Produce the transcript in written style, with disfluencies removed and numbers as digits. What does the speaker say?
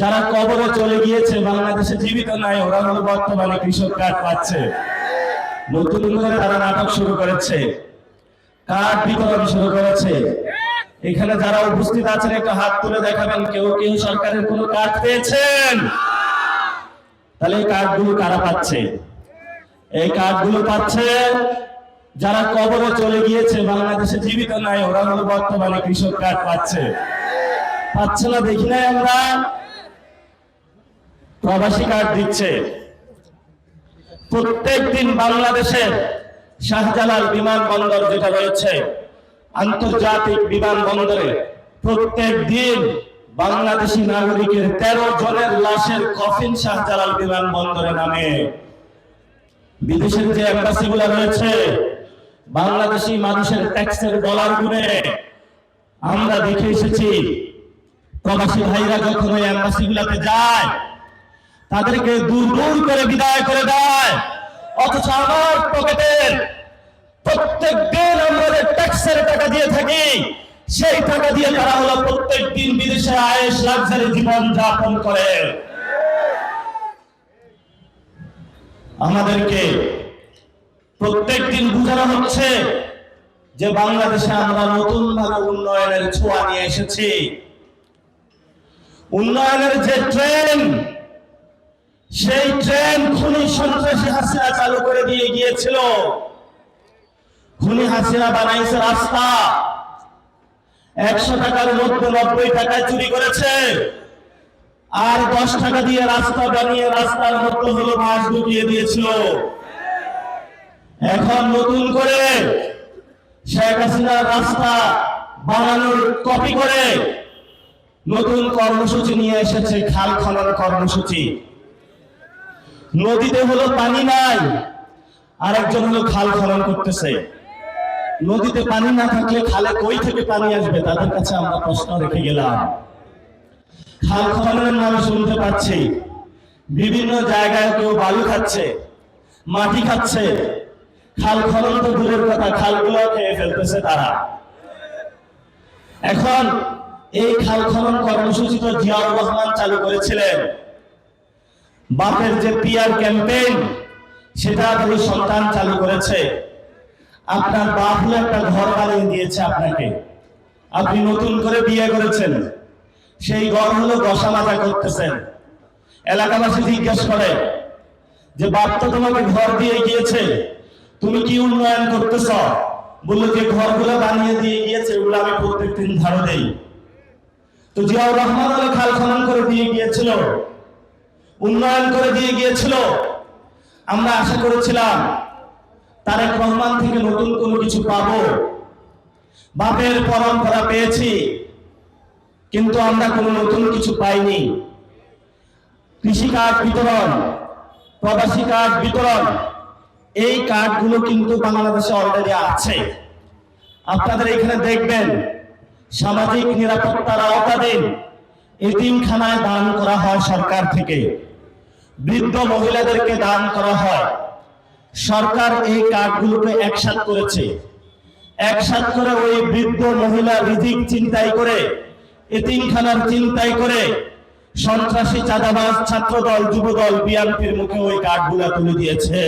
যারা কবরে চলে গিয়েছে, বাংলাদেশে জীবিত নাই, ওরা হলো বর্তমানে কৃষক কার্ড পাচ্ছে। নতুন করে তারা নাটক শুরু করেছে, কার্ড বিতরণ শুরু করেছে। এখানে যারা উপস্থিত আছেন একটু হাত তুলে দেখাবেন, কেউ কেউ সরকারের কোনো কার্ড পেয়েছেন? তাহলে এই কার্ডগুলো কারা পাচ্ছে? এই কার্ডগুলো পাচ্ছে যারা কবরে চলে গিয়েছে, বাংলাদেশে জীবিত নাই, ওরা হলো বর্তমানে কৃষক কার্ড পাচ্ছে। পাচ্ছে না দেখি নাই আমরা? প্রবাসী কার্ড দিচ্ছে। প্রত্যেক দিন বাংলাদেশের শাহজালাল বিমানবন্দর যেটা রয়েছে, আন্তর্জাতিক বিমানবন্দরে প্রত্যেক দিন বাংলাদেশি নাগরিকের 13 জনের লাশের কফিন শাহজালাল বিমানবন্দরে নামে। বিদেশের যে এম্বাসি গুলা রয়েছে, বাংলাদেশি মানুষের ট্যাক্সের ডলার গুনে আমরা দেখে এসেছি, প্রবাসী ভাইরা যখন ওই এম্বাসি গুলাতে যায় তাদেরকে দূর দূর করে বিদায় করে দেয়, অথচ আমার পকেটের প্রত্যেক দিন আমরা যে ট্যাক্সের টাকা দিয়ে থাকি, সেই টাকা দিয়ে তারা হলো প্রত্যেক দিন বিদেশে আয়েশ লাক্সারি জীবন যাপন করে। আমাদেরকে প্রত্যেক দিন বোঝানো হচ্ছে যে বাংলাদেশে আমরা নতুন ভাবে উন্নয়নের ছোঁয়া নিয়ে এসেছি। উন্নয়নের যে ট্রেন, সেই ট্রেন খুনি সন্ত্রাসী হাসিনা চালু করে দিয়ে গিয়েছিল। খুনি হাসিনা বানাইছে রাস্তা, 100 টাকার মধ্যে 90 টাকায় চুরি করেছে, আর 10 টাকা দিয়ে রাস্তা বানিয়ে রাস্তার মধ্যে হলো বাস ঢুকিয়ে দিয়েছিল। এখন নতুন করে শেখ হাসিনা রাস্তা বানানোর কপি করে নতুন কর্মসূচি নিয়ে এসেছে, খাল খনন কর্মসূচি। নদীতে হলো পানি নাই, আরেকজন হলো খাল খনন করতেছে। নদীতে পানি না থাকলে খালে কই থেকে পানি আসবে? তাদের কাছে আমরা প্রশ্ন রেখে গেলাম। খাল খননের নামে শুনতে পাচ্ছি বিভিন্ন জায়গায় কেউ বালু খাচ্ছে, মাটি খাচ্ছে। খাল খনন তো দূরের কথা, খালগুলো খেয়ে ফেলতেছে তারা। এখন এই খাল খনন কর্মসূচি তো জিয়াউর রহমান চালু করেছিলেন। বাপের যে পিআর ক্যাম্পেইন, সেটা হলো সন্তান চালু করেছে। আপনার বাপ হলো একটা ঘর বানিয়ে দিয়েছে আপনাকে, আপনি নতুন করে বিয়ে করেছেন, সেই ঘর হলো বসা মাজা করতেছেন। এলাকাবাসী জিজ্ঞেস করে যে বাপ তো তোমাকে ঘর দিয়ে গিয়েছে, তুমি কি উন্নয়ন করতেছ? বললো যে ঘরগুলো বানিয়ে দিয়ে গিয়েছে, ওগুলো আমি প্রত্যেকদিন ঝাড়ু দেই। তো জিয়াউর রহমান হলো খাল খনন করে দিয়ে গিয়েছিল, উন্নয়ন করে দিয়ে গিয়েছিল। আমরা আশা করেছিলাম তারেক রহমান থেকে নতুন কোনো কিছু পাবো, বাপের পরম্পরা পেয়েছি, কিন্তু আমরা কোনো নতুন কিছু পাইনি। কৃষি কার্ড বিতরণ, প্রবাসী কার্ড বিতরণ, এই কার্ডগুলো কিন্তু বাংলাদেশে অলরেডি আছে। আপনাদের এখানে দেখবেন সামাজিক নিরাপত্তার আওতাধীন এতিমখানায় দান করা হয় সরকার থেকে, বৃদ্ধ মহিলাদেরকে দান করা হয়। সরকার এই কার্ডগুলোকে একসাথ করেছে, একসাথ করে ওই বৃদ্ধ মহিলা রিজিক চিন্তাই করে, এতিমখানার চিন্তাই করে সন্ত্রাসী চাঁদাবাজ ছাত্রদল যুবদল বিএনপির মুখে ওই কার্ডগুলো তুলে দিয়েছে।